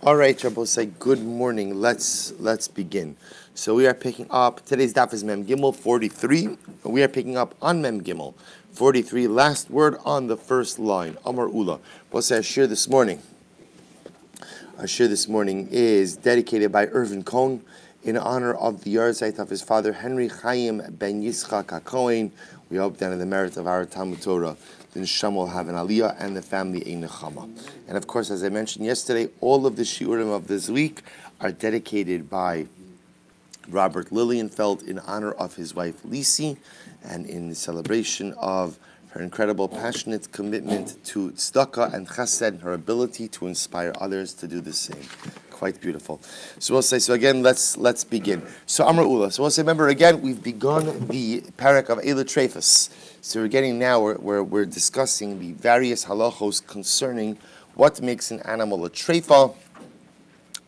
All right, Rabbi, say good morning. Let's begin. So we are picking up today's daf is Mem Gimel 43. We are picking up on Mem Gimel 43. Last word on the first line. Amar Ula. Rabbi, say our shir this morning. Our shir this morning is dedicated by Irvin Cohn in honor of the yahrzeit of his father Henry Chaim ben Yitzchak HaKohen. We hope that in the merit of our Talmud Torah, the Neshama will have an aliyah and the family a nechama. And of course, as I mentioned yesterday, all of the shiurim of this week are dedicated by Robert Lilienfeld in honor of his wife Lisi and in celebration of her incredible passionate commitment to tzedakah and chesed, her ability to inspire others to do the same. Quite beautiful. So we'll say, so again, let's begin. So Amar Ula. So we'll say, remember again, we've begun the parak of Eila Trefus. So we're getting now, we're discussing the various halachos concerning what makes an animal a treifa.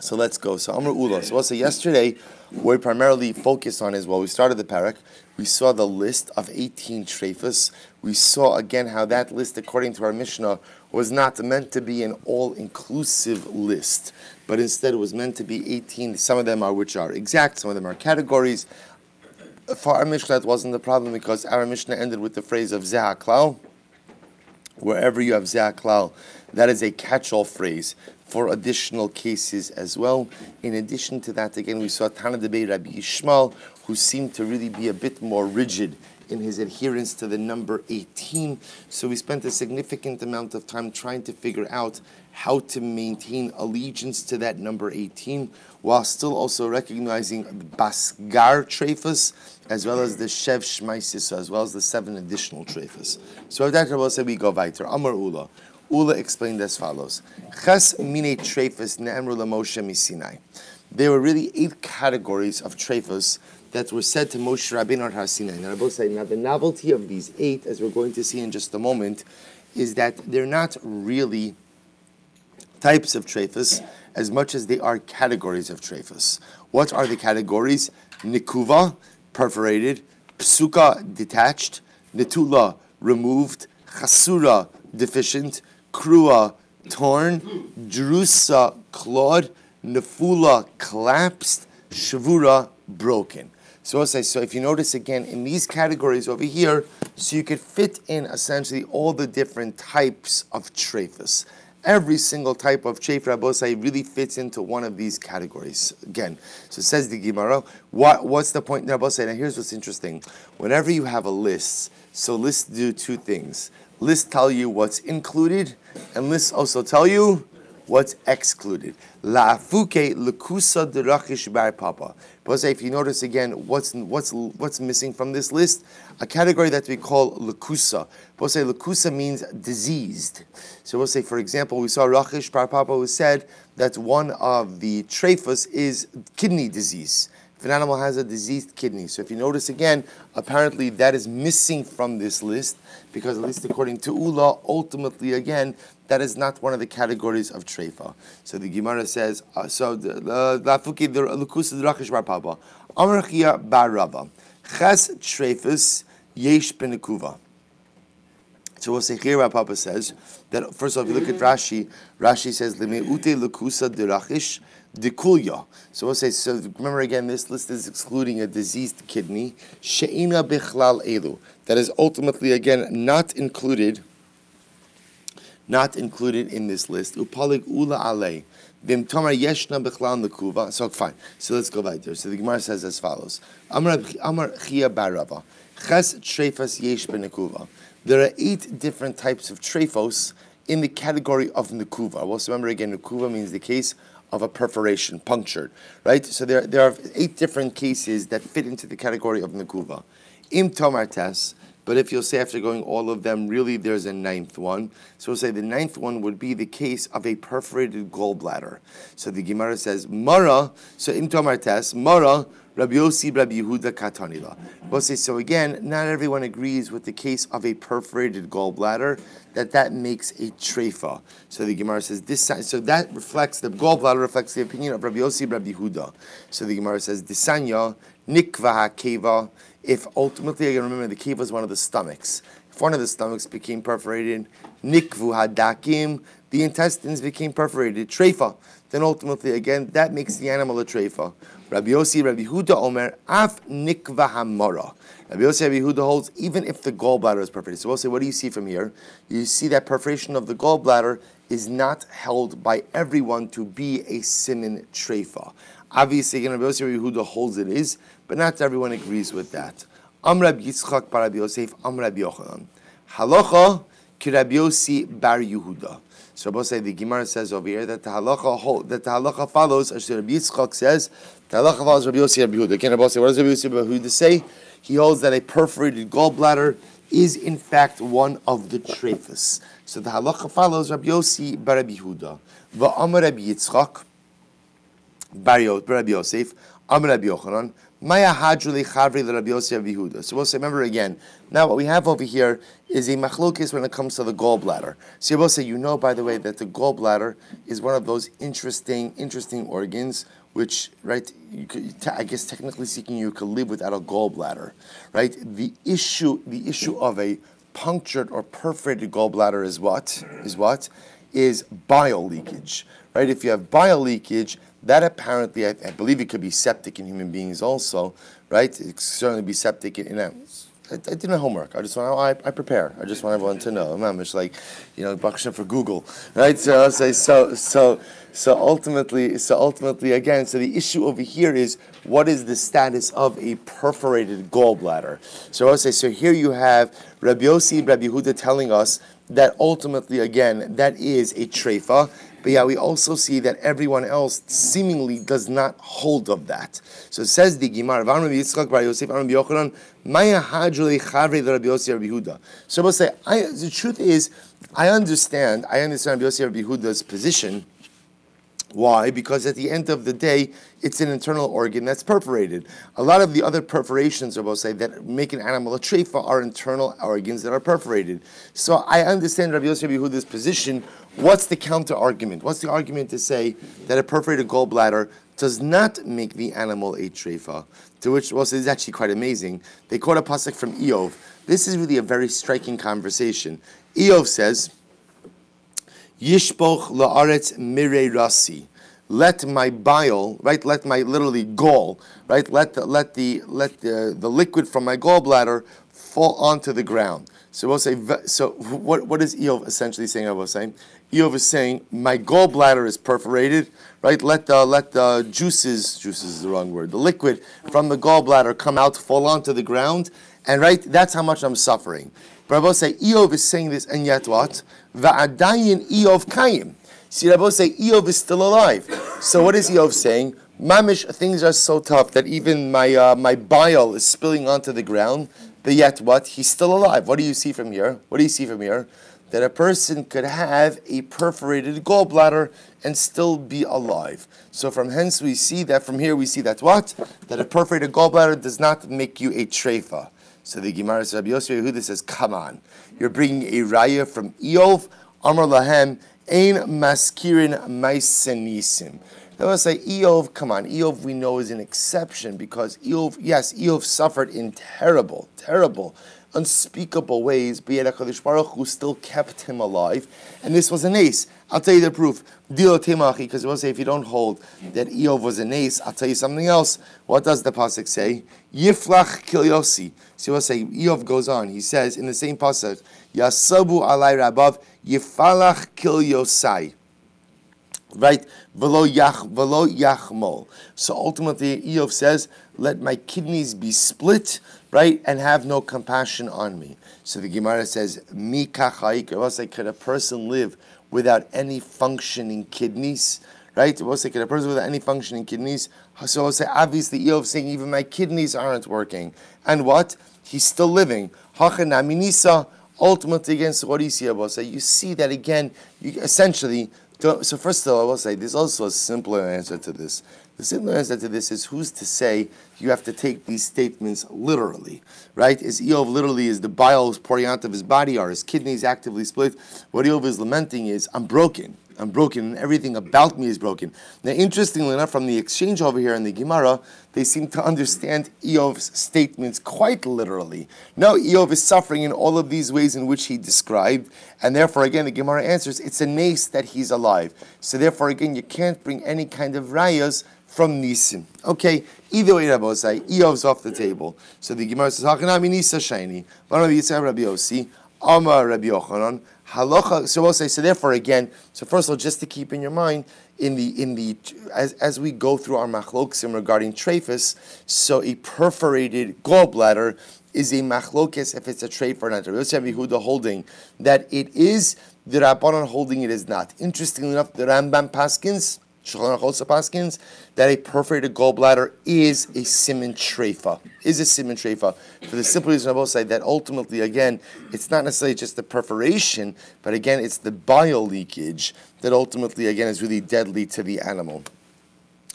So let's go. So Amar Ula. So we'll say, yesterday, what we primarily focused on is, we started the parak, we saw the list of 18 treifas. We saw again how that list, according to our Mishnah, was not meant to be an all-inclusive list, but instead it was meant to be 18. Some of them which are exact, some of them are categories. For our Mishnah, that wasn't the problem because our Mishnah ended with the phrase of Zeh HaKlal. Wherever you have Zeh HaKlal, that is a catch-all phrase for additional cases as well. In addition to that, again, we saw Tana Debei Rabbi Shmuel, who seemed to really be a bit more rigid in his adherence to the number 18. So we spent a significant amount of time trying to figure out how to maintain allegiance to that number 18, while still also recognizing the Basgar treifas, as well as the Shev Shmaisis, as well as the 7 additional treifas. So with that, Rabbi said we go weiter. Amar Ula. Ula explained as follows. Ches mine treifas ne'emru l'Moshe misinai. There were really 8 categories of treifas that were said to Moshe Rabbeinu at Har Sinai. Now, the novelty of these 8, as we're going to see in just a moment, is that they're not really types of treifas as much as they are categories of treifas. What are the categories? Nikuva, perforated; psuka, detached; netula, removed; chasura, deficient; krua, torn; drusa, clawed; nefula, collapsed; shavura, broken. So if you notice again, in these categories over here, so you could fit in essentially all the different types of treifas. Every single type of treif, Rabosai, really fits into one of these categories. Again, so it says the Gemara, what's the point, Rabosai? Now here's what's interesting. Whenever you have a list, so lists do 2 things. Lists tell you what's included, and lists also tell you what's excluded. La'afuke lekusa derachish bar papa. But if you notice again, what's missing from this list? A category that we call lekusa. But say lekusa means diseased. So we'll say, for example, we saw Rachish bar papa who said that one of the treifas is kidney disease. If an animal has a diseased kidney. So if you notice again, apparently that is missing from this list, because at least according to Ula, ultimately again, that is not one of the categories of treifa. So the Gemara says, Lafuki the lukusa drachish bar papa, Amrachia bar Rabba, Ches treifas yesh benekuva. So we'll say here, Papa says that first of all, if you look at Rashi, Rashi says Lemeute lukusa derachish dekulya. So we'll say, so remember again, this list is excluding a diseased kidney. She'ina bichlal elu. That is ultimately again not included in this list. Upalig ula alei. Vim tomar yeshna bichlal nekuva. So fine. So let's go back there. So the Gemara says as follows. Amar chia barava. Ches treifas yesh benekuva. There are 8 different types of treifos in the category of nekuva. Well, so remember again, nekuva means the case of a perforation, punctured, right? So there are 8 different cases that fit into the category of nekuva. Im tomar tes, but if you'll say after going all of them, really there's a 9th one. So we'll say the 9th one would be the case of a perforated gallbladder. So the Gemara says, Mara, so im tomar tes, Mara, Rabbi Yossi, Rabbi Yehuda, Katanila. We'll say, so again, not everyone agrees with the case of a perforated gallbladder, that makes a treifa. So the Gemara says, so that reflects, the gallbladder reflects the opinion of Rabbi Yossi, Rabbi Yehuda. So the Gemara says, Disanya, Nikva HaKeva, if ultimately, again, remember, the keva is one of the stomachs. If one of the stomachs became perforated, nikvu hadakim, the intestines became perforated, treifa. Then ultimately, again, that makes the animal a treifa. Rabbi Yossi, Rabbi Huda Omer, af nikva hamara. Rabbi Yossi, Rabbi Huda holds, even if the gallbladder is perforated. So we'll say, what do you see from here? You see that perforation of the gallbladder is not held by everyone to be a siman treifa. Obviously, again, Rabbi Yossi, Rabbi Huda holds it is, but not everyone agrees with that. Am Rabbi Yitzchak bar Rabbi Yosef, Am Rabbi Yochanan. Halacha ki Rabbi Yossi bar Yehuda. So Rabbi say the Gemara says over here that the halacha follows, as Rabbi Yitzchak says, the halacha follows Rabbi Yossi Rabbi Yehuda. Again, Rabbi say, what does Rabbi Yossi Rabbi Yehuda say? He holds that a perforated gallbladder is in fact one of the treifas. So the halacha follows Rabbi Yossi bar Rabbi Yehuda. Va'amar Rabbi Yitzchak bar Rabbi Yosef, Amar Rabbi Yochanan. Maya hadruli chavri Rabbi Yossi Rabbi Yehuda. So we'll say, remember again, now what we have over here is a machlokes when it comes to the gallbladder. So we'll say, by the way, that the gallbladder is one of those interesting organs which, right, I guess technically speaking, you could live without a gallbladder, right? The issue of a punctured or perforated gallbladder is what? Is bile leakage, right? If you have bile leakage, that apparently, I believe it could be septic in human beings also, right? It could certainly be septic I did my homework. I prepare. I just want everyone to know. I'm just like, Baruch Hashem for Google, right? So I'll say, so ultimately, again, so the issue over here is, what is the status of a perforated gallbladder? So I'll say, so here you have Rabbi Yossi, Rabbi Yehuda telling us that ultimately, again, that is a treifa. But yeah, we also see that everyone else seemingly does not hold of that. So it says the Gemara, so we'll say, the truth is, I understand Rabbi Yossi Rabbi Yehuda's position. Why? Because at the end of the day, it's an internal organ that's perforated. A lot of the other perforations, I will say, that make an animal a treifa are internal organs that are perforated. So I understand Rabbi Yossi Rabbi Yehuda's position. What's the counter argument? What's the argument to say that a perforated gallbladder does not make the animal a treifa? To which, well, so this is actually quite amazing. They quote a pasuk from Eov. This is really a very striking conversation. Eov says, Yishpoch la'aretz mirei rasi. Let my bile, right? Let my literally gall, right? Let the liquid from my gallbladder fall onto the ground. So we'll say. So what is Eov essentially saying? I was saying, Eov is saying my gallbladder is perforated, right? Let the juices is the wrong word. The liquid from the gallbladder come out, fall onto the ground, and right, that's how much I'm suffering. But Rabbi say Eov is saying this, and yet what? Va'adayin Eov kayim. See, Rabbi say Eov is still alive. So what is Eov saying? Mamish, things are so tough that even my bile is spilling onto the ground. But yet what? He's still alive. What do you see from here? That a person could have a perforated gallbladder and still be alive. So from here we see that what? That a perforated gallbladder does not make you a treifa. So the Gemara says, Rabbi Yossi Yehuda says, come on. You're bringing a raya from Eov, Amar Lahem, Ein Maskirin Maisenisim. They will say, Eov, come on. Eov we know is an exception because Eov suffered in terrible, unspeakable ways, but yet HaKadosh Baruch Hu still kept him alive. And this was an ace. I'll tell you the proof. Dilo Temachi, because it will say if you don't hold that Eov was an ace, I'll tell you something else. What does the pasuk say? Yiflach Kilyosi. So we'll say, Eov goes on. He says in the same pasuk, Yasabu alai rabav Yifalach Kilyosai. Right? Velo yachmol. So ultimately, Eov says, let my kidneys be split, right, and have no compassion on me. So the Gemara says, Mi kachayik. Could a person live without any functioning kidneys? Right? Could a person without any functioning kidneys? So I'll say, obviously, Eov saying, even my kidneys aren't working. And what? He's still living. Hachanami nisa. Ultimately, again, so what do you see about? So you see that again, essentially, So first of all, I will say there's also a simpler answer to this. The simpler answer to this is who's to say you have to take these statements literally, right? Is Eov literally is the bile pouring out of his body, or his kidneys actively split? What Eov is lamenting is, I'm broken, and everything about me is broken. Now, interestingly enough, from the exchange over here in the Gemara, they seem to understand Eov's statements quite literally. No, Eov is suffering in all of these ways in which he described, and therefore, again, the Gemara answers, it's a nace that he's alive. So therefore, again, you can't bring any kind of rayas from Nisim. Okay, either way, Rabbi say, Eov's off the table. So the Gemara says, Hakanami Nisa Shaini, Rabbi Yitzhak Rabbi Yossi, Amar Rabbi Yochanan, Halacha. So we'll say, so therefore, again, so first of all, just to keep in your mind, as we go through our machloksim regarding trephus, so a perforated gallbladder is a machlokes if it's a treif or not. Rabbi Yehuda holding that it is, the Rabbanan holding it is not. Interestingly enough, the Rambam paskins, Chullin also paskins, that a perforated gallbladder is a siman treifa, for the simple reason I will say that ultimately, again, it's not necessarily just the perforation, but again, it's the bile leakage that ultimately, again, is really deadly to the animal.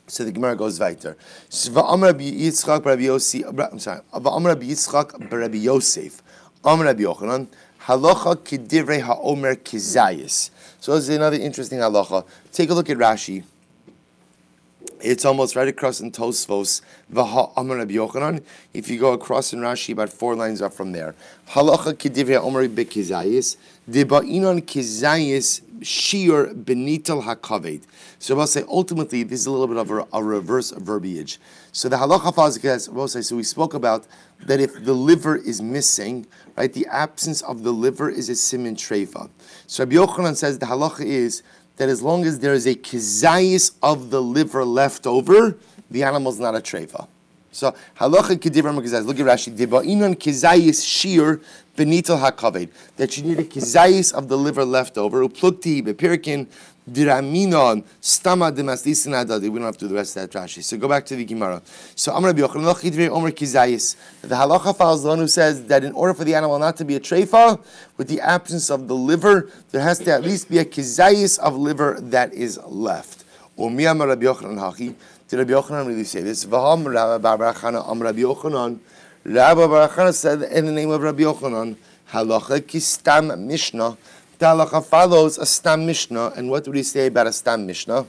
So the Gemara goes weiter. V'amar Rabbi Yitzchak Rabbi Yossi, V'amar Rabbi Yitzchak Rabbi Yosef, Amar Rabbi Yochanan, halacha kedivrei haomer kizayis. So this is another interesting halacha. Take a look at Rashi. It's almost right across in Tosfos, V'ha Amar Rabbi Yochanan. If you go across in Rashi, about 4 lines up from there. Halacha kedivrei haomer bekizayis, deba'inon kizayis shiur benital hakaved. So I'll say ultimately this is a little bit of a reverse verbiage. So the halacha follows. We'll say, so we spoke about that if the liver is missing, right, the absence of the liver is a siman treifa. So Rabbi Yochanan says the halacha is that as long as there is a kizayis of the liver left over, the animal is not a treifa. So halacha kedivra kizayis. Look at Rashi. Deba'inon kizayis shiur benital hakaved. That you need a kizayis of the liver left over. Uplukti bepirikin diraminon stama demaslisin adadi. We don't have to do the rest of that Rashi. So go back to the Gemara. So Amar Rabbi Yochanan chidrei omer kizayis. The halacha follows the one who says that in order for the animal not to be a treifa, with the absence of the liver, there has to at least be a kizayis of liver that is left. Umi Amar Rabbi Yochanan hachi. Did Rabbi Yochanan really say this? V'ham Rabbi Bar Chana Am Rabbi Yochanan. Rabbi Bar Chana said in the name of Rabbi Yochanan, halacha ki stam mishnah. The halacha follows a stam mishnah. And what would he say about a stam mishnah?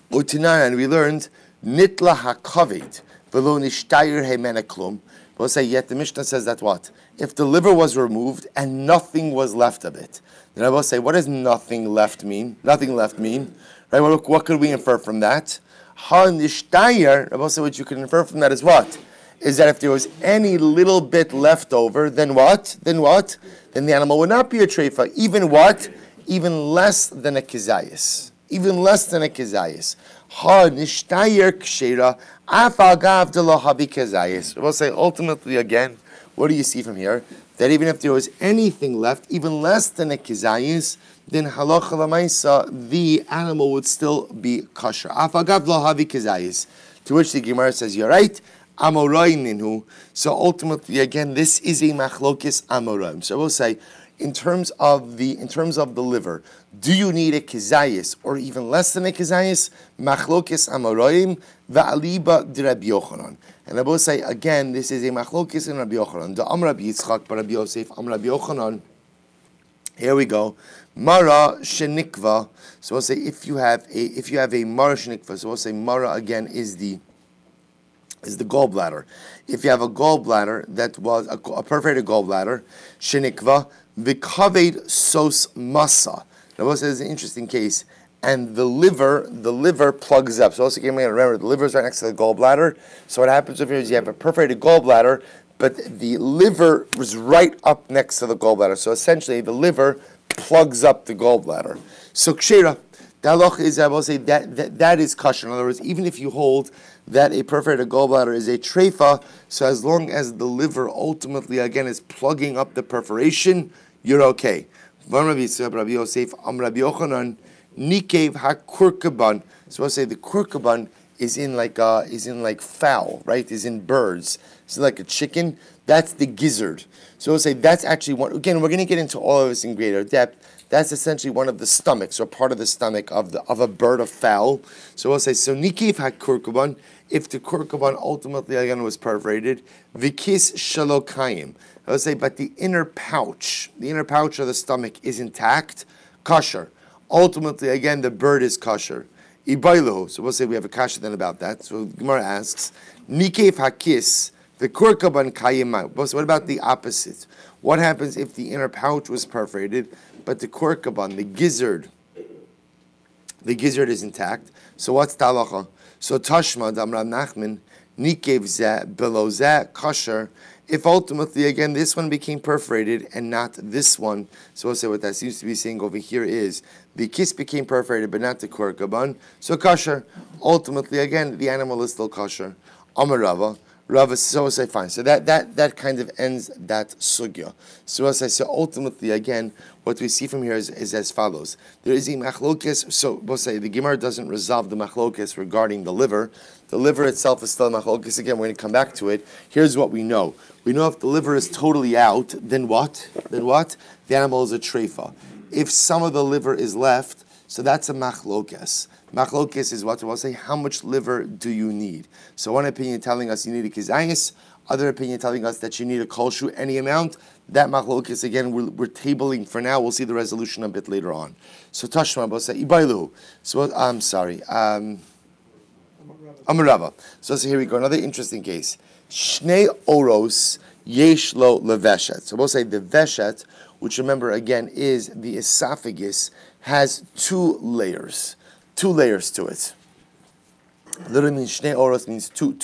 Utinan, and we learned nitla hakaved v'lo nishtayir heimena klum. We'll say yet the mishnah says that what? If the liver was removed and nothing was left of it, then I will say, what does nothing left mean? Nothing left mean. Right? What could we infer from that? Ha nishtayir. I will say what you can infer from that is what? Is that if there was any little bit left over, then what? Then what? Then the animal would not be a treifa. Even what? Even less than a kizayis. Even less than a kizayis. Ha nishtayir kshera afagav de lo habi kizayis. I will say ultimately again, what do you see from here? That even if there was anything left, even less than a kizayis, then halacha l'maisa, the animal would still be kosher. Afagav lo havi kizayis. To which the Gemara says, you're right. Amoraim ninhu. So ultimately, again, this is a machlokis amoraim. So I will say, in terms of the liver, do you need a kizayis or even less than a kizayis? Machlokis amoraim va'aliba di Rabbi Yochanan. And I will say again, this is a machlokis in Rabbi Yochanan. The Am Rabbi Yitzchak, but Rabbi Yosef, Am Rabbi Yochanan. Here we go. Mara shenikva. So we'll say if you have a mara shenikva. So we'll say mara again is the gallbladder. If you have a gallbladder that was a perforated gallbladder, shenikva v'kaved sos masa. Now we'll say this is an interesting case. And the liver plugs up. So also again, remember the liver is right next to the gallbladder. So what happens over here is you have a perforated gallbladder, but the liver was right up next to the gallbladder. So essentially, the liver plugs up the gallbladder. So kshera, the halacha is, I will say, that is kosher. In other words, even if you hold that a perforated gallbladder is a treifa, so as long as the liver ultimately, again, is plugging up the perforation, you're okay. Rabbi Yosef, Rabbi Yochanan, Nikev hakurkaban. So I'll say the kurkaban is in like fowl, right? Is in birds. So like a chicken, that's the gizzard. So we'll say that's actually one. Again, we're going to get into all of this in greater depth. That's essentially one of the stomachs, or part of the stomach of a bird of fowl. So we'll say, so nikiv hakurkuban, if the kurkuban ultimately again was perforated, vikis shalokayim. I would say, but the inner pouch of the stomach is intact, kosher. Ultimately, again, the bird is kosher. Ibailu. So we'll say we have a kasha then about that. So Gemara asks, nikiv hakis, the kurkuban kayim. So what about the opposite? What happens if the inner pouch was perforated, but the kurkuban, the gizzard is intact? So what's the halacha? So Tashma, Damram Nachman, Nikev zeh, below zeh, kosher. If ultimately, again, this one became perforated and not this one, so we'll say what that seems to be saying over here is, the kiss became perforated but not the kurkuban, so kosher. Ultimately, again, the animal is still kosher. Amar Rava, so we'll say fine. So that kind of ends that sugya. So we'll say, so ultimately, again, what we see from here is as follows. There is a machlokes, so we'll say the Gemara doesn't resolve the machlokes regarding the liver. The liver itself is still a machlokes. Again, we're going to come back to it. Here's what we know. We know if the liver is totally out, then what? The animal is a treifa. If some of the liver is left, so that's a machlokes. Machlokes is what? We'll say, how much liver do you need? So one opinion telling us you need a kizayis, other opinion telling us that you need a kolshu, any amount. That machlokes, again, we're tabling for now. We'll see the resolution a bit later on. So Tashma, we'll say, Ibailu. So I'm sorry. Amarava. So here we go. Another interesting case. Shnei oros yesh lo leveshet. So we'll say the veshet, which remember again is the esophagus, has two layers to it. Literally means shnei oros means two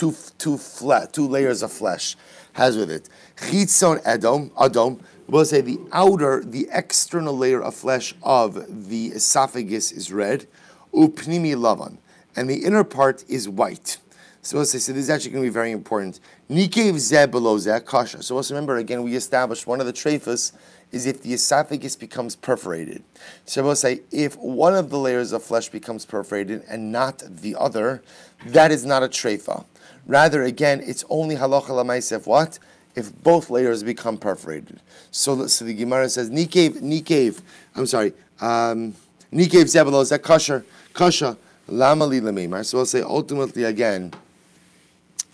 layers of flesh has with it. Chitzon adom. We'll say the external layer of flesh of the esophagus is red. Upnimi lavan, and the inner part is white. So we'll say, so this is actually going to be very important. Nikev zeh below zeh kasha. So let's remember again, we established one of the treifas is if the esophagus becomes perforated. So we'll say, if one of the layers of flesh becomes perforated and not the other, that is not a treifa. Rather, again, it's only halacha l'maaseh what? If both layers become perforated. So the Gemara says, Nikev zeh below zeh kasha. Lama li lemeimar. So we'll say ultimately again,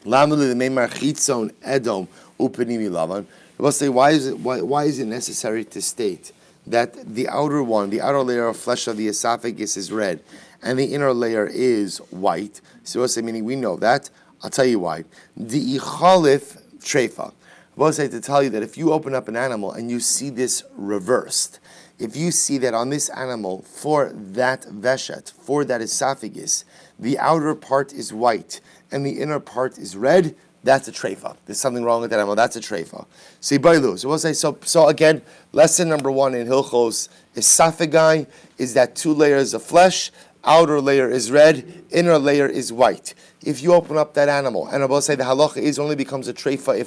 Lama li lemeimar chitzon edom upenimi lavan. We'll say why is it necessary to state that the outer layer of flesh of the esophagus is red, and the inner layer is white? So we'll say, meaning we know that. I'll tell you why. The ichalif treifa. We'll say to tell you that if you open up an animal and you see this reversed, if you see that on this animal, for that veshet, for that esophagus, the outer part is white and the inner part is red, that's a treifa. There's something wrong with that animal. That's a treifa. So we'll say, so again, lesson number one in Hilchos esophagi is that two layers of flesh, outer layer is red, inner layer is white. If you open up that animal, and I will say the halacha only becomes a treifa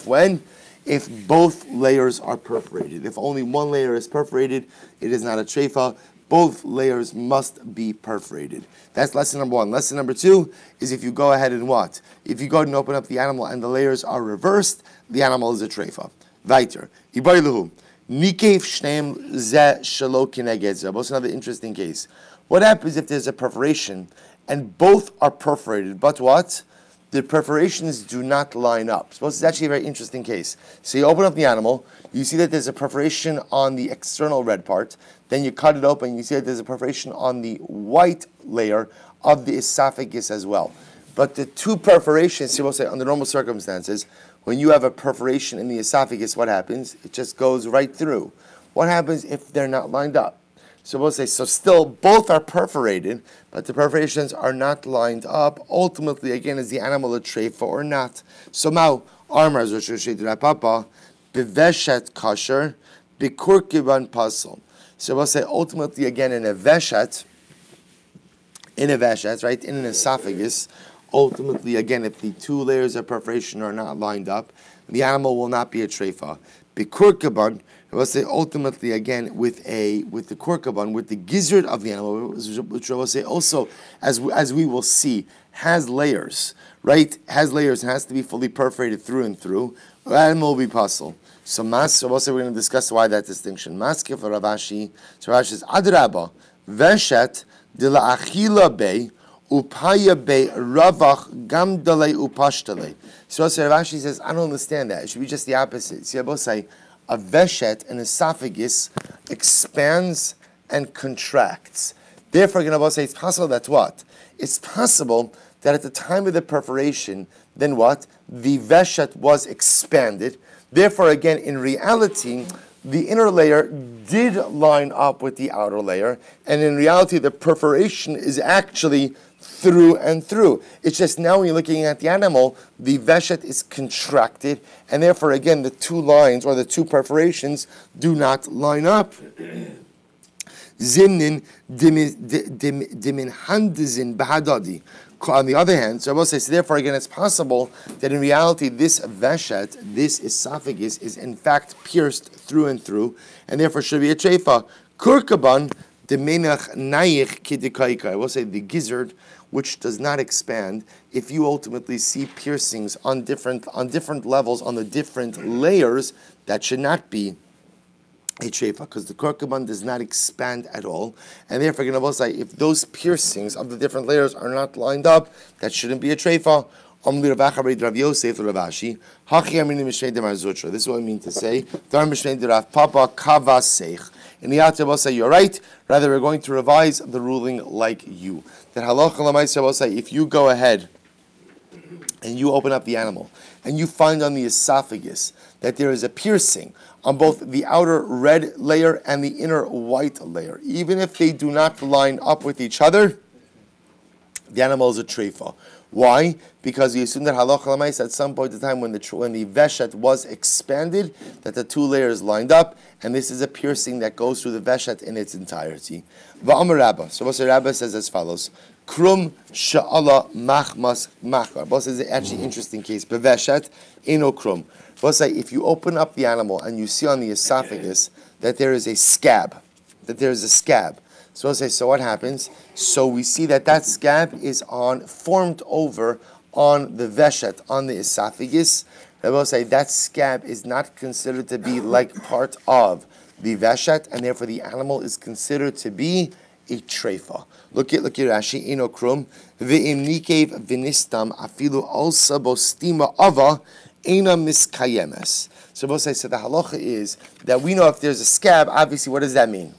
if both layers are perforated. If only one layer is perforated, it is not a treifa. Both layers must be perforated. That's lesson number one. Lesson number two is if you go ahead and what? If you go ahead and open up the animal and the layers are reversed, the animal is a treifa. Weiter. Ibailuhu. Nikev shneim zeh shelo kineged zeh. What's another interesting case? What happens if there's a perforation and both are perforated, but what? The perforations do not line up. So this is actually a very interesting case. So you open up the animal, you see that there's a perforation on the external red part, then you cut it open, you see that there's a perforation on the white layer of the esophagus as well. But the two perforations, so we'll say under normal circumstances, when you have a perforation in the esophagus, what happens? It just goes right through. What happens if they're not lined up? So we'll say, so still both are perforated, but the perforations are not lined up. Ultimately, again, is the animal a treifa or not? So now, armor papa, beveshet kasher, bikurkiban pasal. So we'll say, ultimately, again, in a veshet, right, in an esophagus, ultimately, again, if the two layers of perforation are not lined up, the animal will not be a treifa. Bikurkiban, I will say ultimately again with the korkaban, with the gizzard of the animal, which I will say also as we will see has layers, right? Has layers and has to be fully perforated through and through. The animal will be puzzle. So also we're going to discuss why that distinction. Maskef Ravashi. So Rashi says Adraba Veshet de la Achila Bey Upaya Bey Ravach Gamdale Upashtale. So Rashi says I don't understand that. It should be just the opposite. See, I both say a veshet, an esophagus, expands and contracts. Therefore, you're going to say it's possible that what? It's possible that at the time of the perforation, then what? The veshet was expanded. Therefore, again, in reality, the inner layer did line up with the outer layer, and in reality, the perforation is actually through and through. It's just now when you're looking at the animal, the veshet is contracted, and therefore, again, the two lines or the two perforations do not line up. Zimnin dimin handizin bahadadi. On the other hand, so I will say, so therefore, again, it's possible that in reality, this veshet, this esophagus, is in fact pierced through and through, and therefore should be a treifa. Kurkaban demenach nayich kidikaika. I will say the gizzard, which does not expand. If you ultimately see piercings on different levels, on the different layers, that should not be a treifa, because the korkaban does not expand at all, and therefore, going to say if those piercings of the different layers are not lined up, that shouldn't be a treifa. This is what I mean to say. In the Yat will say you're right. Rather, we're going to revise the ruling like you. That halacha l'maaseh will say if you go ahead and you open up the animal and you find on the esophagus that there is a piercing on both the outer red layer and the inner white layer, even if they do not line up with each other, the animal is a treifa. Why? Because you assume that halacha l'maaseh at some point in time when the veshet was expanded, that the two layers lined up, and this is a piercing that goes through the veshet in its entirety. Va'amar Rabba. So what Rabbi says as follows: Krum sha'ala machmas machar. Both is actually an interesting case. Beveshet eno krum. Both say if you open up the animal and you see on the esophagus that there is a scab, So we'll say, so what happens? So we see that scab is formed over on the veshet, on the esophagus. I will say that scab is not considered to be like part of the veshet, and therefore the animal is considered to be a treifa. Look at Rashi, Enokrum, ve'im nikev v'nistam afilu alsa bostima ava ena miskayemes. So we'll say, so the halacha is that we know if there's a scab, obviously what does that mean?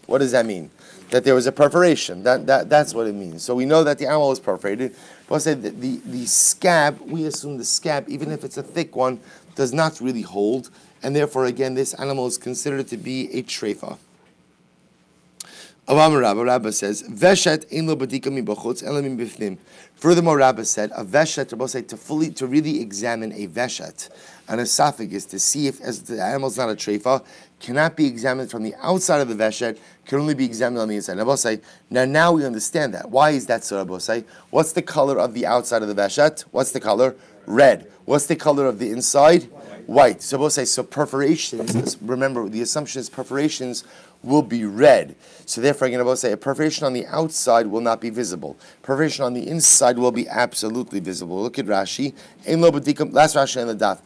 That there was a perforation. That's what it means. So we know that the animal was perforated. We'll say that the scab, we assume the scab, even if it's a thick one, does not really hold, and therefore again this animal is considered to be a treifa. Rabbi says, Veshet ein lo badika mi b'chutz ela mi b'fnim. Furthermore, Rabbi said, a veshet, Rabbi said, to really examine a veshet, an esophagus, to see if as the animal's not a treifa, cannot be examined from the outside of the veshet, can only be examined on the inside. Rabbi say, now we understand that. Why is that so, Rabbi say? What's the color of the outside of the veshet? What's the color? Red. What's the color of the inside? White. So Rabbi say, so perforations, remember the assumption is perforations will be red. So therefore, I'm going to say a perforation on the outside will not be visible. Perforation on the inside will be absolutely visible. Look at Rashi. Last Rashi on the daf.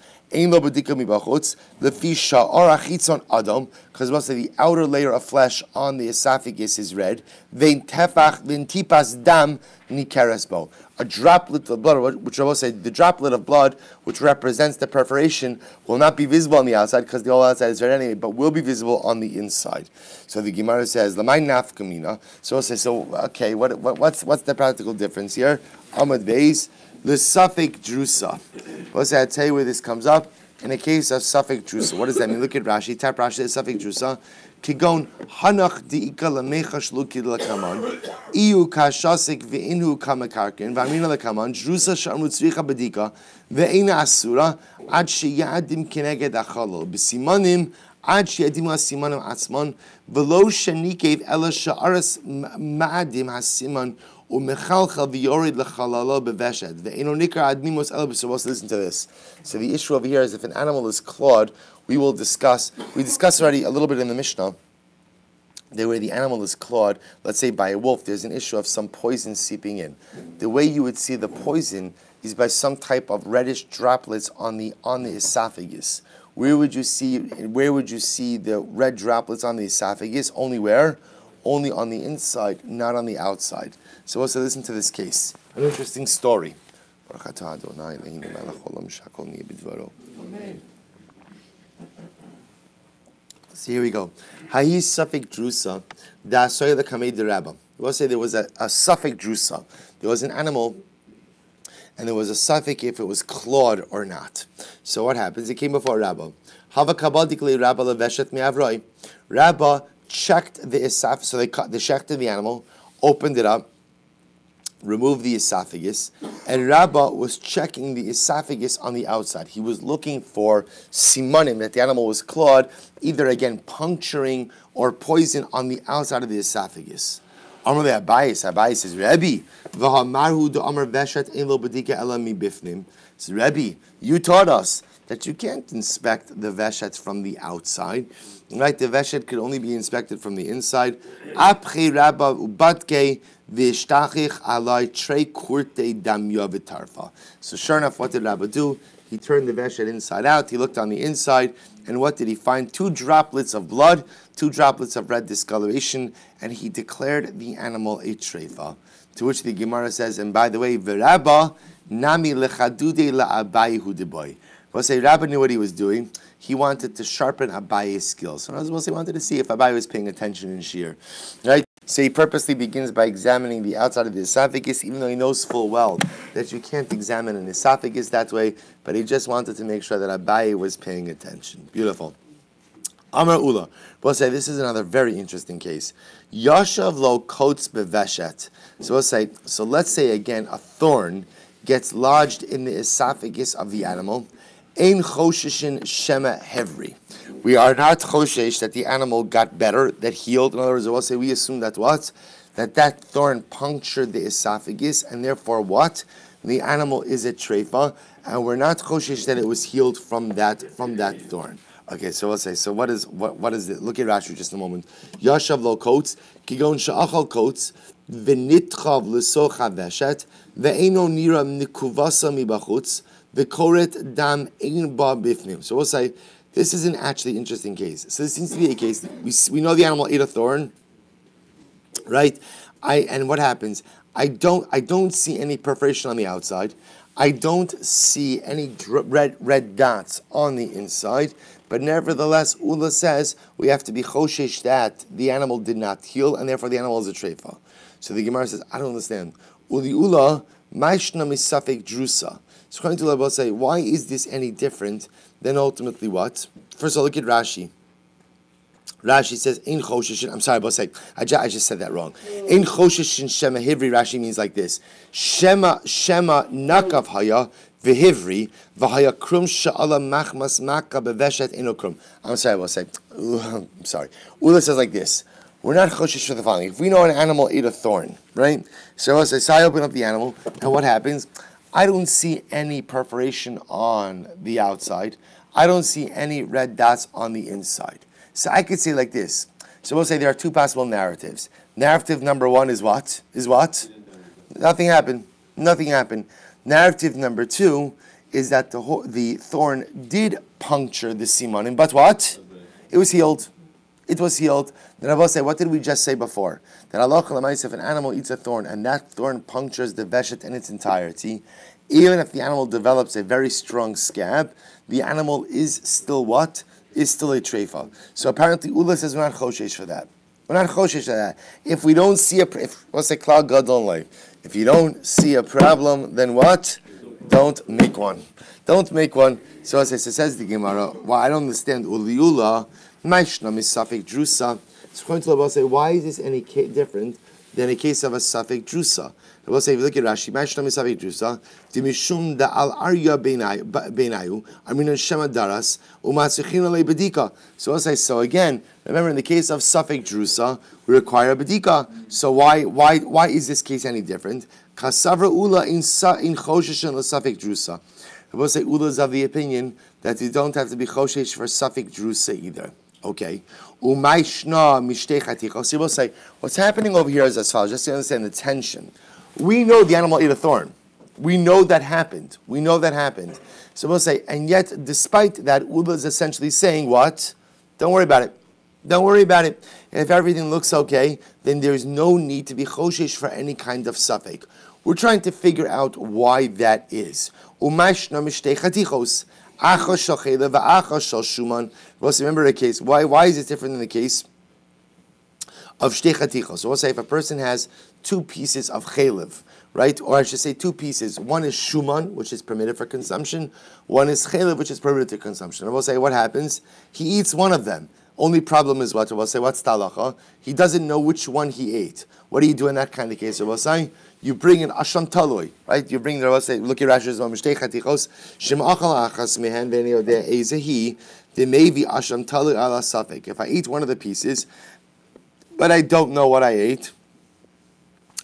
Because we'll say the outer layer of flesh on the esophagus is red. A droplet of blood, which I will say, the droplet of blood, which represents the perforation, will not be visible on the outside because the whole outside is red anyway, but will be visible on the inside. So the Gemara says, "Lamai nafkamina." So we'll say, okay, what's the practical difference here? Amad beis the suffix drusa. We'll say, I'll tell you where this comes up. In a case of suffix drusa, what does that mean? Look at Rashi. Tap Rashi. The suffix drusa. Kigon hanach diika lamecha shlukid lakaman iu kashasik ve'inu kamakarkin v'amina lakaman drusa shamru tzricha bedika ve'ina asura ad sheyadim keneged achalol b'simanim ad sheyadim hasimanim atzman v'lo shenikev ela sha'aras ma'adim hasiman Umechalchal v'yorid lechalalo beveshet ve'eno nikar admimos ela. So let's listen to this. So the issue over here is if an animal is clawed, we discussed already a little bit in the Mishnah. The way the animal is clawed, let's say by a wolf, there's an issue of some poison seeping in. The way you would see the poison is by some type of reddish droplets on the esophagus. Where would you see the red droplets on the esophagus? Only where? Only on the inside, not on the outside. So let's listen to this case. An interesting story. So here we go. Hahi suffik drusa da soy the kamei de Rabbi. We'll say there was a suffik drusa. There was an animal, and there was a suffix if it was clawed or not. So what happens? It came before Rabbi. Hava kabadikli Rabbi leveshet miavroi. Rabbi checked the esophagus, so they checked the animal, opened it up, removed the esophagus, and Rabbi was checking the esophagus on the outside. He was looking for simanim, that the animal was clawed, either again puncturing or poison on the outside of the esophagus. Amar le Abai says, Rabbi, v'hamarhu da'amar veshet ein lo bedika ela mi bifnim. So Rabbi, you taught us that you can't inspect the veshet from the outside. Right? The veshet could only be inspected from the inside. Apchi Rabba ubatke v'ishtachich alai trei kurte damya v'tarfa. So sure enough, what did Rabba do? He turned the veshet inside out. He looked on the inside, and what did he find? 2 droplets of blood, 2 droplets of red discoloration, and he declared the animal a treifa. To which the Gemara says, and by the way, v'Rabba nami lechadude la'abai hu deboy. We'll say Rabbi knew what he was doing. He wanted to sharpen Abaye's skills. So we'll say he wanted to see if Abaye was paying attention in Shir. Right? So he purposely begins by examining the outside of the esophagus, even though he knows full well that you can't examine an esophagus that way, but he just wanted to make sure that Abaye was paying attention. Beautiful. Amar Ula. We'll say this is another very interesting case. Yashav lo kotes beveshet. So let's say again a thorn gets lodged in the esophagus of the animal. Ein choshishin shema hevri. We are not choshesh that the animal got better, that healed. In other words, we'll say we assume that what? That thorn punctured the esophagus, and therefore what? The animal is a treifa, and we're not choshesh that it was healed from that thorn. Okay, so let's say, so what is it? Look at Rashi just a moment. Yashav lo kotes, kigon sha'achal kotes, v'nitchav l'socha veshet, ve'eno nira nikuvasa mibachutz, v'koret dam ein ba bifnim. So we'll say, this is an actually interesting case. So this seems to be a case, we know the animal ate a thorn, right? And what happens? I don't see any perforation on the outside. I don't see any red dots on the inside. But nevertheless, Ula says we have to be choshesh that the animal did not heal, and therefore the animal is a treifa. So the Gemara says, I don't understand. Uli Ula, maishna misafek drusa. So according to Rabbi, say, why is this any different than ultimately what? First of all, look at Rashi. Rashi says, in choshishin, I'm sorry, I just said that wrong. In choshishin shema hivri, Rashi means like this. Shema nakav haya, v'hivri, v'haya krum sha'ala machmas maka beveshet inokrum. I'm sorry. Ula says like this. We're not choshish for the following. If we know an animal ate a thorn, right? So I open up the animal, and what happens? I don't see any perforation on the outside. I don't see any red dots on the inside. So I could say like this. So we'll say there are 2 possible narratives. Narrative number 1 is what? Nothing happened. Narrative number 2 is that the thorn did puncture the simanim, but what? It was healed. Then I will say, what did we just say before? That Allah, if an animal eats a thorn and that thorn punctures the veshet in its entirety, even if the animal develops a very strong scab, the animal is still what? Is still a treifa. So apparently Ula says we're not choshesh for that. If we don't see what's a klal gadol life? If you don't see a problem, then what? Don't make one. So as it says the Gemara, well, I don't understand. Uli Ula, maishna misafik drusa. So according to Rabbi, say, why is this any different than a case of a Safek Drusa. I will say, if you look at Rashi, Mashlam is Safek Drusa, Dimishum da al Arya Beinayu, Aminan Shema Daras, Umatsuchina Le Bedika. So I'll say, so again, remember in the case of Safek Drusa, we require a Bedika. So why is this case any different? Kasavra Ula in Choshesh and Safek Drusa. I will say, Ula is of the opinion that you don't have to be Choshesh for Safek Drusa either. Okay. So you will say, what's happening over here is as follows, just to understand the tension. We know the animal ate a thorn. We know that happened. So we'll say, and yet, despite that, Ula is essentially saying what? Don't worry about it. If everything looks okay, then there's no need to be choshesh for any kind of suffix. We're trying to figure out why that is. Remember the case. Why is it different than the case of shtei chatichos? So we'll say if a person has two pieces of chalev, right? Or I should say two pieces. One is shuman, which is permitted for consumption. One is chalev, which is permitted to consumption. And we'll say what happens? He eats one of them. Only problem is what? We'll say what's talacha? He doesn't know which one he ate. What do you do in that kind of case? So we'll say you bring an asham taloi, right? You bring the, we'll say, look at Rashi's one, mishtei chatichos, shem achal achas mehen v'nei odeh ezehi, de mevi asham taloi ala safek. If I eat one of the pieces, but I don't know what I ate,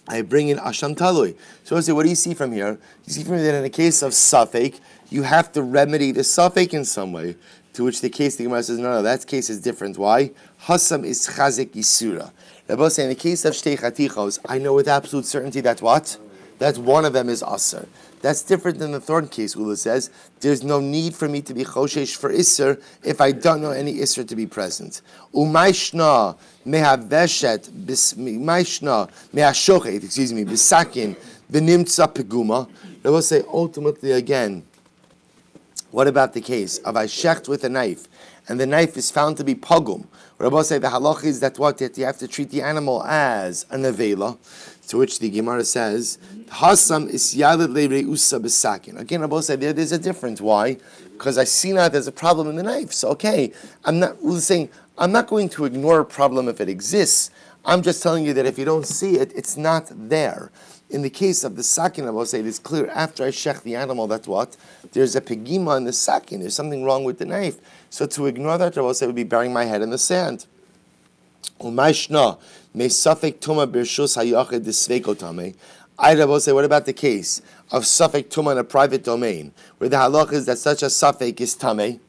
I bring in asham taloi. So I say, what do you see from here? You see from here that in the case of safek, you have to remedy the safek in some way. To which the Gemara says, no, that case is different. Why? Hasam is chazek yisura. Rabbi say in the case of shtei chatichos, I know with absolute certainty that what? That one of them is aser. That's different than the thorn case. Ula says there's no need for me to be choshesh for iser if I don't know any iser to be present. Umayshna mehaveshet maishna mehashochet. Bisakin v'nimtza peguma. Rabbi say ultimately again. What about the case of I shecht with a knife, and the knife is found to be pogum? Rabbi say the halach is that what? That you have to treat the animal as a nevela, to which the Gemara says, Hasam is yalid le'reusa b'sakin. Again, Rabbi say there's a difference. Why? Because I see now there's a problem in the knife. So okay, I'm not going to ignore a problem if it exists. I'm just telling you that if you don't see it, it's not there. In the case of the sakin, I will say it is clear after I shech the animal that what? There's a pegima in the sakin. There's something wrong with the knife. So to ignore that, I will say would be burying my head in the sand. Umayshna me safek tuma birshus hayached desveikotame. I will say, what about the case of safek tuma in a private domain, where the halach is that such a safek is tame?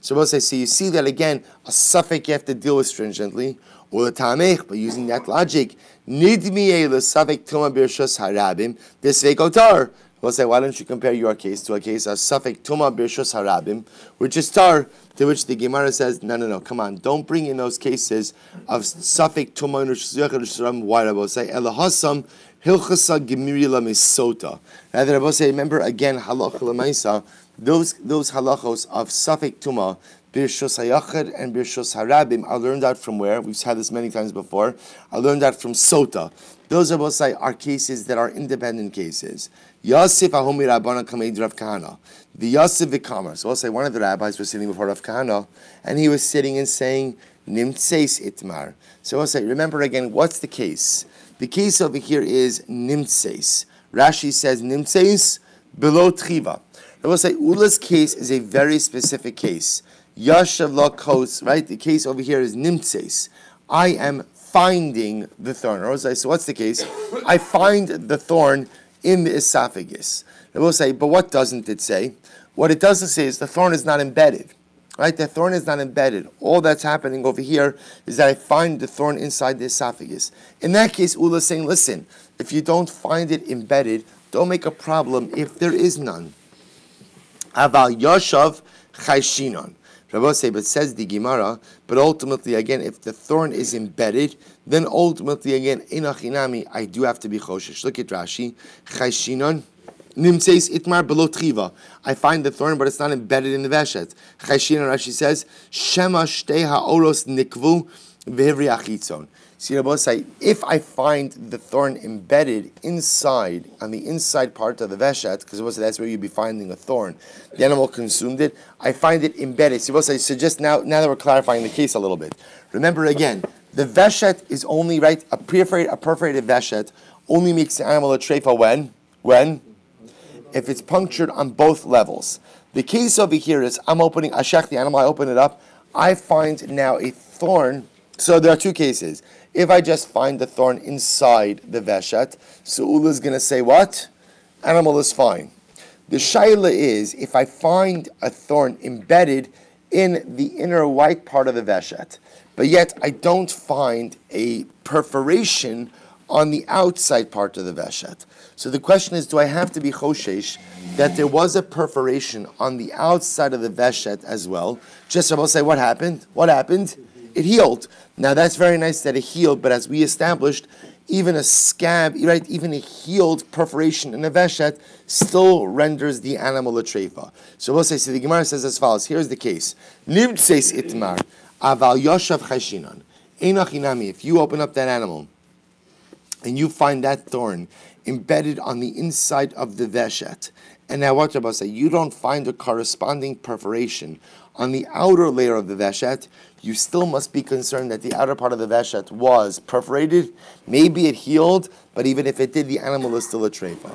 So we'll say, so you see that again, a safek you have to deal with stringently. Or the tamech, but using that logic, nidmiye l'safek tuma birshus harabim desveikotar. We'll say, why don't you compare your case to a case of safek tuma birshus harabim, which is tar, to which the Gemara says, no, come on, don't bring in those cases of safek tuma birshus. Why? I will say, elahasam hilchasa gemirila misota. Rather, I will say, remember again, halach l'maisa, those halachos of safek tuma. Birshus Hayachad and Birshus Harabim, I learned that from where? We've had this many times before. I learned that from Sota. Those are both are cases that are independent cases. Yosef Ahomi Rabbana Kameid Rav Kahana. The Yosef Vikamer. So I'll say one of the rabbis was sitting before Rav Kahana, and he was sitting and saying, Nimtseis Itmar. So I'll say, remember again, what's the case? The case over here is Nimtseis. Rashi says Nimtseis below Tchiva. I will say, Ula's case is a very specific case. Yashav la kos, right? The case over here is nimtses. I am finding the thorn. So what's the case? I find the thorn in the esophagus. I will say, but what doesn't it say? What it doesn't say is the thorn is not embedded. Right? The thorn is not embedded. All that's happening over here is that I find the thorn inside the esophagus. In that case, Ula is saying, listen, if you don't find it embedded, don't make a problem if there is none. Aval yashav chayshinon. Rabbi say, but says the Gemara, but ultimately again, if the thorn is embedded, then ultimately again, inachinami, I do have to be choshesh. Look at Rashi, chayshinon, nimtzeis itmar below tchiva. I find the thorn, but it's not embedded in the veshet. Chayshinon, Rashi says, shema shtei ha'oros nikvu v'hivri achitzon. See, Rabbi say, if I find the thorn embedded inside, on the inside part of the veshet, because that's where you'd be finding a thorn, the animal consumed it, I find it embedded. See, Rabbi say, so just now that we're clarifying the case a little bit, remember again, The veshet is only, right, a perforated veshet only makes the animal a treifa when? If it's punctured on both levels. The case over here is, I shech the animal, I open it up, I find now a thorn. So there are two cases. If I just find the thorn inside the veshet, so Ula is going to say what? Animal is fine. The shaila is, if I find a thorn embedded in the inner white part of the veshet, but yet I don't find a perforation on the outside part of the veshet. So the question is, do I have to be choshesh that there was a perforation on the outside of the veshet as well? Just Rabbi say, what happened? What happened? It healed. Now that's very nice that it healed, but as we established, even a scab, right, even a healed perforation in a veshet still renders the animal a treifa. So we'll say, so the Gemara says as follows, here's the case. Nimtseis itmar, aval yoshav chashinan. Einachinami, if you open up that animal, and you find that thorn embedded on the inside of the veshet, and now what Rabbi say, you don't find a corresponding perforation on the outer layer of the veshet, you still must be concerned that the outer part of the veshet was perforated. Maybe it healed, but even if it did, the animal is still a treifa.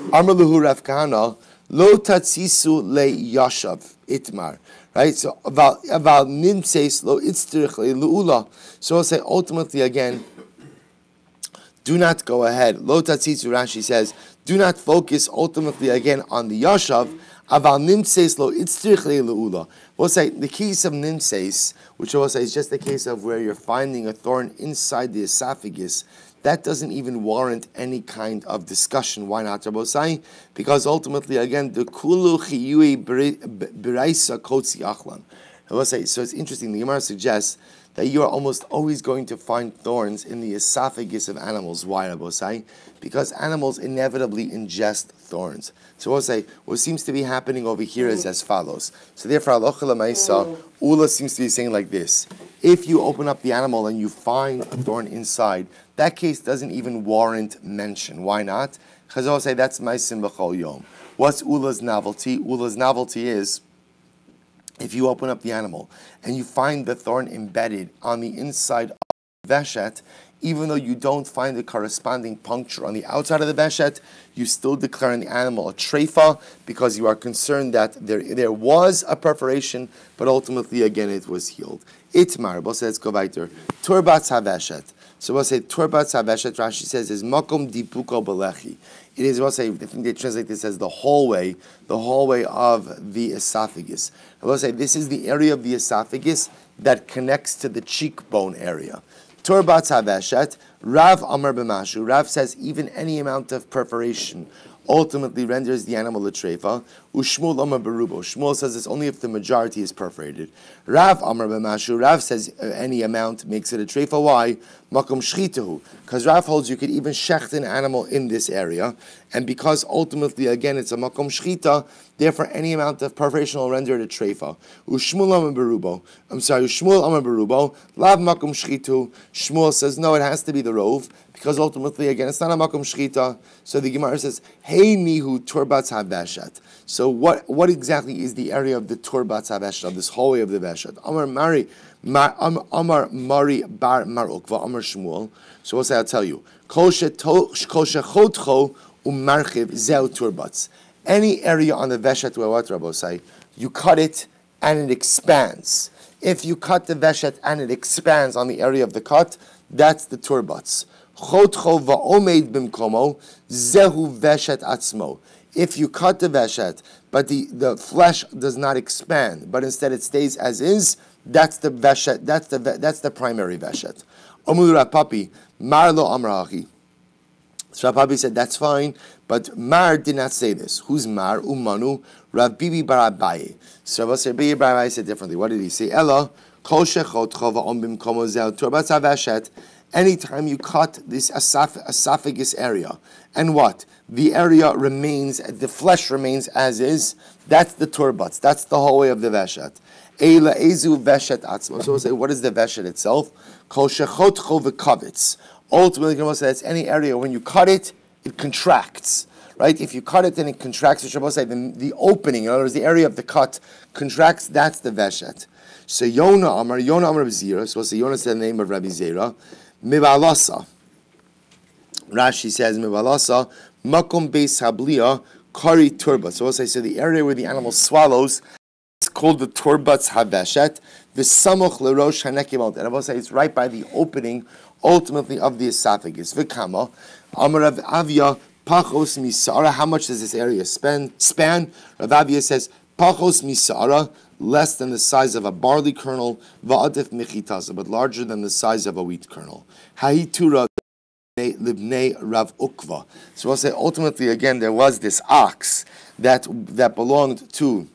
Amar luhu Rav Kahana, lo tatzisu le yashav itmar. Right? So about nimtseis lo itztirich le luula. So I'll say ultimately again, do not go ahead. Lo tatzitzu, Rashi says, do not focus ultimately again on the yashav. Aval nimtseis lo itztrich le'ula. We'll say the case of nimtseis, which we'll say is just the case of where you're finding a thorn inside the esophagus. That doesn't even warrant any kind of discussion. Why not, Rabbi Sai? Because ultimately, again, the kulu chiyui b'raisa kotzi achlan. I will say, so it's interesting. The Gemara suggests that you are almost always going to find thorns in the esophagus of animals. Why, Rabbi Sai? Because animals inevitably ingest thorns. So we'll say, what seems to be happening over here is as follows. So therefore, Halacha L'Maisa, Ula seems to be saying like this. If you open up the animal and you find a thorn inside, that case doesn't even warrant mention. Why not? Because I'll say that's Maisim B'chol Yom. What's Ula's novelty? Ula's novelty is, if you open up the animal and you find the thorn embedded on the inside of the veshet, even though you don't find the corresponding puncture on the outside of the veshet, you still declare the animal a treifa because you are concerned that there was a perforation, but ultimately, again, it was healed. Itmar, we'll say, let's go weiter. Turbatz haveshet. So we'll say, Turbatz haveshet, Rashi says, is makom dipuko belechi. It is, we'll say, I think they translate this as the hallway of the esophagus. I will say, this is the area of the esophagus that connects to the cheekbone area. Turbatz haveshet, Rav Amar b'mashu. Rav says even any amount of perforation ultimately renders the animal a treifa. Ushmuel Amar berubo. Shmuel says it's only if the majority is perforated. Rav Amar b'mashu. Rav says any amount makes it a treifa. Why? Makom shchitahu. Because Rav holds you could even shecht an animal in this area, and because ultimately again it's a makom shchita, therefore any amount of perforation will render it a treifa. Ushmuel Amar berubo. Ushmuel Amar berubo. Lav makom shchitu. Shmuel says no, it has to be the rove, because ultimately again it's not a makom shchita. So the Gemara says, hey nihu turbatz haveshet. So what exactly is the area of the turbatz haveshet, of this hallway of the veshet? Amar Mari bar Marukva Amar Shmuel. So what's that? I'll tell you. Kol shechotcho umarchiv zeu turbatz. Any area on the veshet where what Rabbi say, you cut it and it expands. If you cut the veshet and it expands on the area of the cut, that's the turbatz. Chotcho va'omeid bimkomo zehu veshet atzmo. If you cut the veshet, but the flesh does not expand, but instead it stays as is, that's the veshet. That's the primary veshet. Omul Rapapi Marlo Amrachi. So Rapapi said that's fine, but Mar did not say this. Who's Mar? Umanu Rabbi Barabai. So Rabbi Barabai said differently. What did he say? Ella kol shechot chova ombim komo zel turbatz haveshet. Anytime you cut this esophagus area, and what? The area remains, the flesh remains as is, that's the turbatz, that's the hallway of the veshet. Eila ezu veshet atzma. So we'll say, what is the veshet itself? Kol shechotcho v'kavitz. Ultimately, we'll say that's any area, when you cut it, it contracts. Right? If you cut it and it contracts, which we'll say the opening, in other words, the area of the cut contracts, that's the veshet. So Yonah Amar Rabbi Zera. So we'll say Yonah said the name of Rabbi Zera. Mibalasa. Rashi says Mibalasa Makom Beis Habliya Kari Turba. So we'll say the area where the animal swallows is called the Turbat's Habeshet. The Samoch Lerosh Hanekimot. And I will say it's right by the opening, ultimately, of the esophagus. Vikama Amar Rav Avia Pachos Misara. How much does this area span? Rav Avia says Pachos Misara, less than the size of a barley kernel, Va'adif Michitasa, but larger than the size of a wheat kernel. Ha'itura Libnei Rav Ukva. So we'll say ultimately again there was this ox that belonged to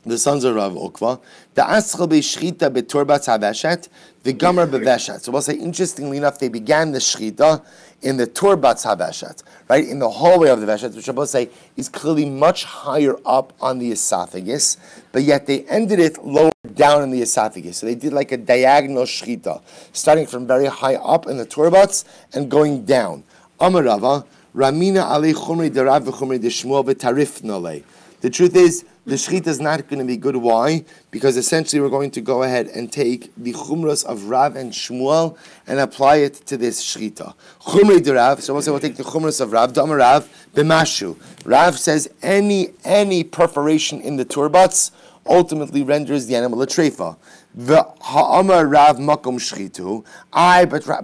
the sons of Rav Ukva. The Aschal B'Shchita B'Turbat Haveshet, the Gamar B'Veshet. So we'll say interestingly enough they began the Shchita in the Turbat Haveshet, right, in the hallway of the Veshet, which I will say is clearly much higher up on the esophagus, but yet they ended it lower down in the esophagus. So they did like a diagonal Shchita, starting from very high up in the Turbats and going down. Amarava, Ramina Ali Chumri Derav V'Chumri Deshmuel V'Tarif Nolei. The truth is, the shechita is not going to be good. Why? Because essentially we're going to go ahead and take the chumras of Rav and Shmuel and apply it to this shechita. Chumrei de Rav. So we'll take the chumras of Rav. Dama Rav b'mashu. Rav says any perforation in the turbats ultimately renders the animal a treifa. Ha'amar Rav makom shchitu.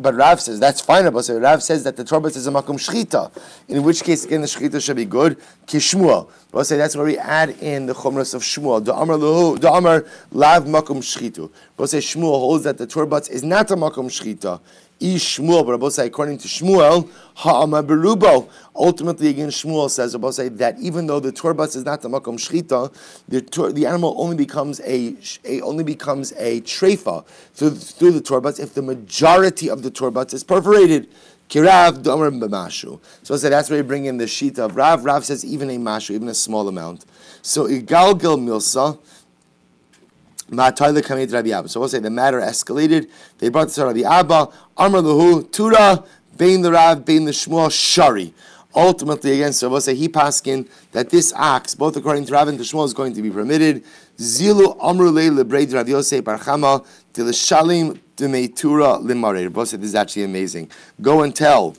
But Rav says that's fine. But Rav says that the turbats is a makom shchita. In which case, again, the shchita should be good. Kishmuel. We'll say that's where we add in the chumras of Shmuel. Da'amar Lav makom shchitu. We'll say Shmuel holds that the turbats is not a makom shchita. Shmuel, but we'll say according to Shmuel, ha'amar berubo. Ultimately, again, Shmuel says, we'll say that even though the turbats is not the makom shchita, the animal only becomes a treifa through the turbats if the majority of the turbats is perforated. Kirav domer b'mashu. So we'll say that's where you bring in the sheet of Rav. Rav says even a mashu, even a small amount. So igalgel milsa. So we'll say the matter escalated. They brought this to Rabbi Abba. Amar Lahu Tura Bein the Rav Bein the Shmuel Shari. Ultimately, again, so we'll say he paskin that this ox, both according to Rav and to Shmuel, is going to be permitted. Zilu Amru Le Lebreid Rav Yosef Barchama Til Shalim Demeitura Limarer. Both said this is actually amazing. Go and tell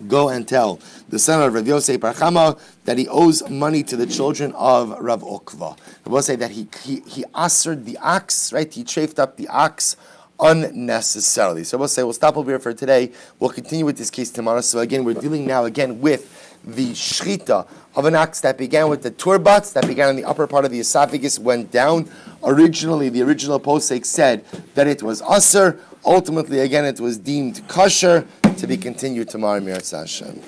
the son of Rav Yosef Barchama that he owes money to the children of Rav Ukva. I will say that he assered the ox, right? He chafed up the ox unnecessarily. So we'll say we'll stop over here for today. We'll continue with this case tomorrow. So again, we're dealing now again with the shchita of an ox that began with the turbats, that began in the upper part of the esophagus, went down. Originally, the original posek said that it was asser. Ultimately, again, it was deemed kosher, to be continued tomorrow, Mir Hashem.